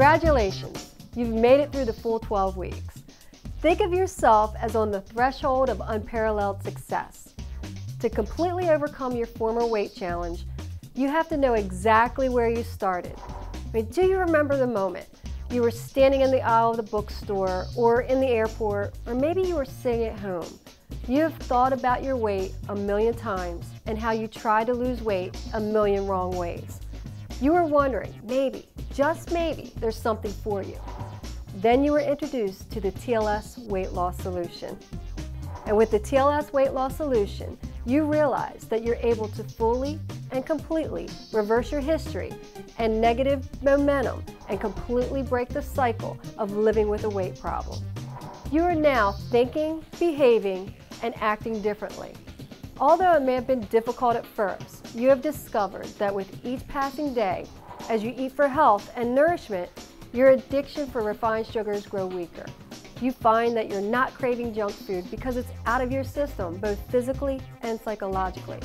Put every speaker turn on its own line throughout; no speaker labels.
Congratulations, you've made it through the full 12 weeks. Think of yourself as on the threshold of unparalleled success. To completely overcome your former weight challenge, you have to know exactly where you started. Do you remember the moment you were standing in the aisle of the bookstore or in the airport, or maybe you were sitting at home? You have thought about your weight a million times and how you tried to lose weight a million wrong ways. You were wondering, maybe, just maybe, there's something for you. Then you were introduced to the TLS weight loss solution. And with the TLS weight loss solution, you realize that you're able to fully and completely reverse your history and negative momentum and completely break the cycle of living with a weight problem. You are now thinking, behaving, and acting differently. Although it may have been difficult at first, you have discovered that with each passing day, as you eat for health and nourishment, your addiction for refined sugars grow weaker. You find that you're not craving junk food because it's out of your system, both physically and psychologically.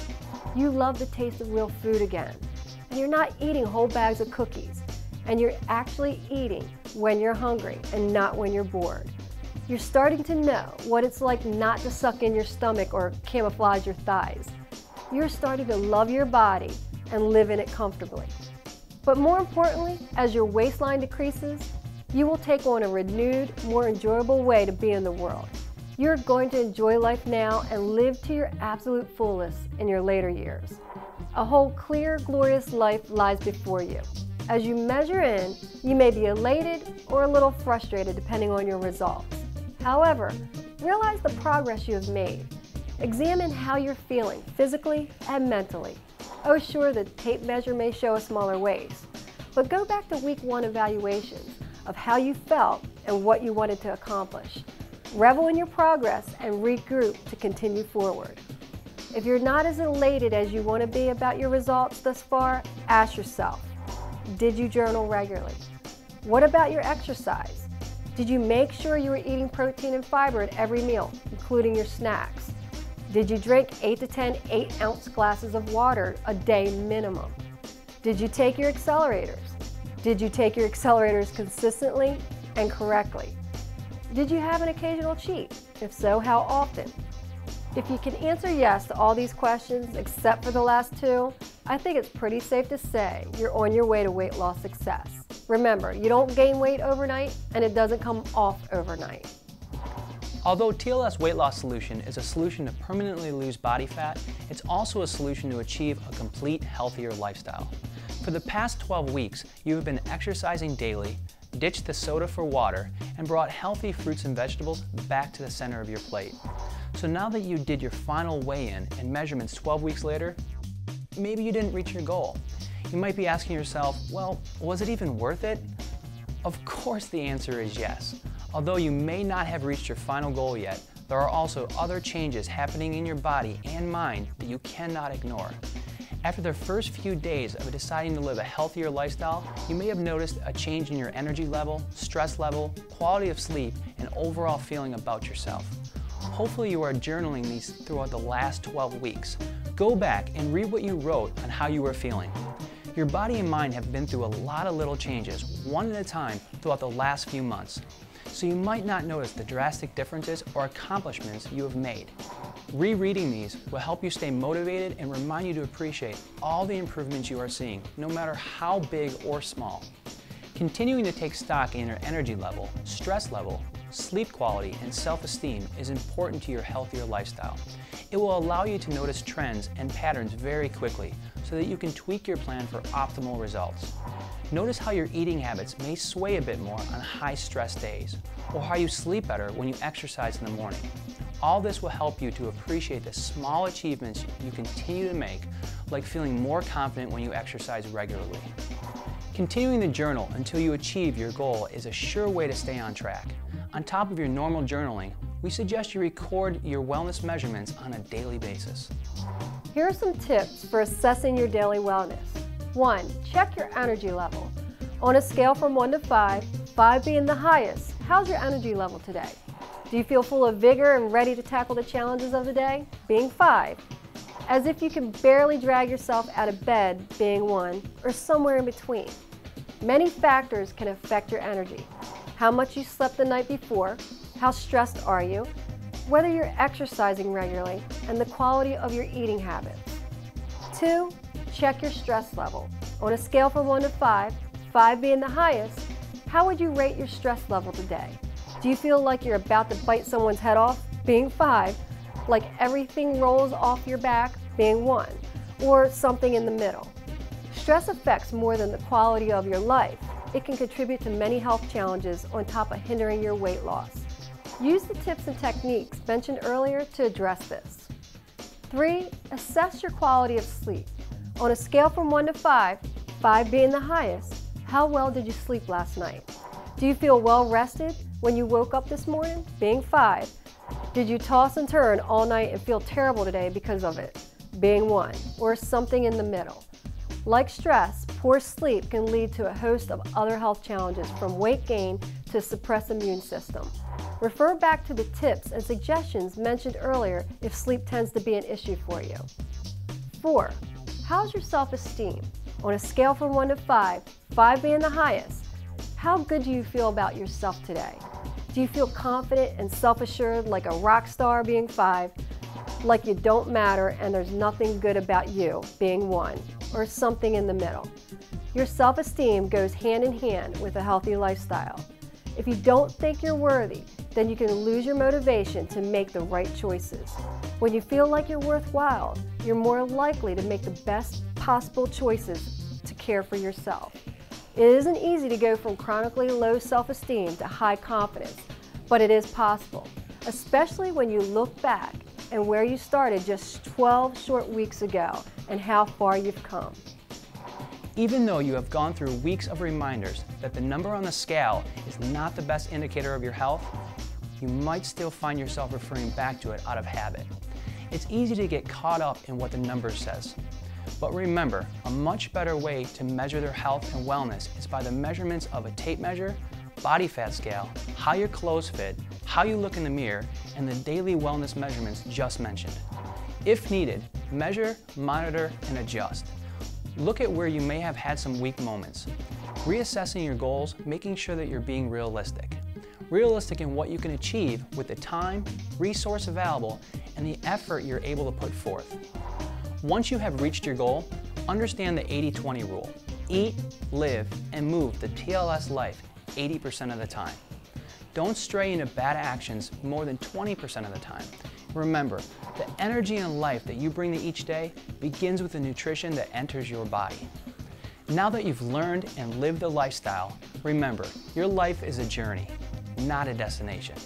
You love the taste of real food again, and you're not eating whole bags of cookies, and you're actually eating when you're hungry and not when you're bored. You're starting to know what it's like not to suck in your stomach or camouflage your thighs. You're starting to love your body and live in it comfortably. But more importantly, as your waistline decreases, you will take on a renewed, more enjoyable way to be in the world. You're going to enjoy life now and live to your absolute fullest in your later years. A whole clear, glorious life lies before you. As you measure in, you may be elated or a little frustrated depending on your results. However, realize the progress you have made. Examine how you're feeling physically and mentally. Oh sure, the tape measure may show a smaller waist, but go back to week 1 evaluations of how you felt and what you wanted to accomplish. Revel in your progress and regroup to continue forward. If you're not as elated as you want to be about your results thus far, ask yourself, did you journal regularly? What about your exercise? Did you make sure you were eating protein and fiber at every meal, including your snacks? Did you drink 8 to 10 8-ounce glasses of water a day minimum? Did you take your accelerators? Did you take your accelerators consistently and correctly? Did you have an occasional cheat? If so, how often? If you can answer yes to all these questions except for the last 2, I think it's pretty safe to say you're on your way to weight loss success. Remember, you don't gain weight overnight and it doesn't come off overnight.
Although TLS Weight Loss Solution is a solution to permanently lose body fat, it's also a solution to achieve a complete, healthier lifestyle. For the past 12 weeks, you have been exercising daily, ditched the soda for water, and brought healthy fruits and vegetables back to the center of your plate. So now that you did your final weigh-in and measurements 12 weeks later, maybe you didn't reach your goal. You might be asking yourself, well, was it even worth it? Of course the answer is yes. Although you may not have reached your final goal yet, there are also other changes happening in your body and mind that you cannot ignore. After the first few days of deciding to live a healthier lifestyle, you may have noticed a change in your energy level, stress level, quality of sleep, and overall feeling about yourself. Hopefully you are journaling these throughout the last 12 weeks. Go back and read what you wrote on how you were feeling. Your body and mind have been through a lot of little changes, one at a time, throughout the last few months. So you might not notice the drastic differences or accomplishments you have made. Rereading these will help you stay motivated and remind you to appreciate all the improvements you are seeing, no matter how big or small. Continuing to take stock in your energy level, stress level, sleep quality, and self-esteem is important to your healthier lifestyle. It will allow you to notice trends and patterns very quickly so that you can tweak your plan for optimal results. Notice how your eating habits may sway a bit more on high-stress days, or how you sleep better when you exercise in the morning. All this will help you to appreciate the small achievements you continue to make, like feeling more confident when you exercise regularly. Continuing to journal until you achieve your goal is a sure way to stay on track. On top of your normal journaling, we suggest you record your wellness measurements on a daily basis.
Here are some tips for assessing your daily wellness. 1. Check your energy level. On a scale from 1 to 5, 5 being the highest, how's your energy level today? Do you feel full of vigor and ready to tackle the challenges of the day? Being 5. As if you can barely drag yourself out of bed, being 1, or somewhere in between. Many factors can affect your energy. How much you slept the night before, how stressed are you, whether you're exercising regularly, and the quality of your eating habits. 2. Check your stress level. On a scale from 1 to 5, 5 being the highest, how would you rate your stress level today? Do you feel like you're about to bite someone's head off, being 5, like everything rolls off your back, being 1, or something in the middle? Stress affects more than the quality of your life. It can contribute to many health challenges on top of hindering your weight loss. Use the tips and techniques mentioned earlier to address this. 3. Assess your quality of sleep. On a scale from 1 to 5, 5 being the highest, how well did you sleep last night? Do you feel well rested when you woke up this morning, being 5? Did you toss and turn all night and feel terrible today because of it, being 1, or something in the middle? Like stress, poor sleep can lead to a host of other health challenges, from weight gain to a suppressed immune system. Refer back to the tips and suggestions mentioned earlier if sleep tends to be an issue for you. 4. How's your self-esteem? On a scale from 1 to 5, 5 being the highest, how good do you feel about yourself today? Do you feel confident and self-assured like a rock star, being 5, like you don't matter and there's nothing good about you, being 1, or something in the middle? Your self-esteem goes hand in hand with a healthy lifestyle. If you don't think you're worthy, then you can lose your motivation to make the right choices. When you feel like you're worthwhile, you're more likely to make the best possible choices to care for yourself. It isn't easy to go from chronically low self-esteem to high confidence, but it is possible, especially when you look back and where you started just 12 short weeks ago and how far you've come.
Even though you have gone through weeks of reminders that the number on the scale is not the best indicator of your health, you might still find yourself referring back to it out of habit. It's easy to get caught up in what the number says. But remember, a much better way to measure their health and wellness is by the measurements of a tape measure, body fat scale, how your clothes fit, how you look in the mirror, and the daily wellness measurements just mentioned. If needed, measure, monitor, and adjust. Look at where you may have had some weak moments. Reassessing your goals, making sure that you're being realistic. Realistic in what you can achieve with the time, resource available, and the effort you're able to put forth. Once you have reached your goal, understand the 80-20 rule. Eat, live, and move the TLS life 80% of the time. Don't stray into bad actions more than 20% of the time. Remember, the energy and life that you bring to each day begins with the nutrition that enters your body. Now that you've learned and lived the lifestyle, remember, your life is a journey, not a destination.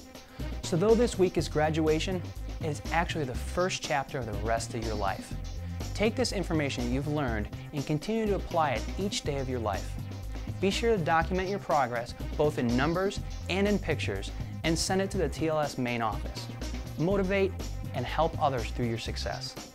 So though this week is graduation, it is actually the first chapter of the rest of your life. Take this information you've learned and continue to apply it each day of your life. Be sure to document your progress both in numbers and in pictures and send it to the TLS main office. Motivate and help others through your success.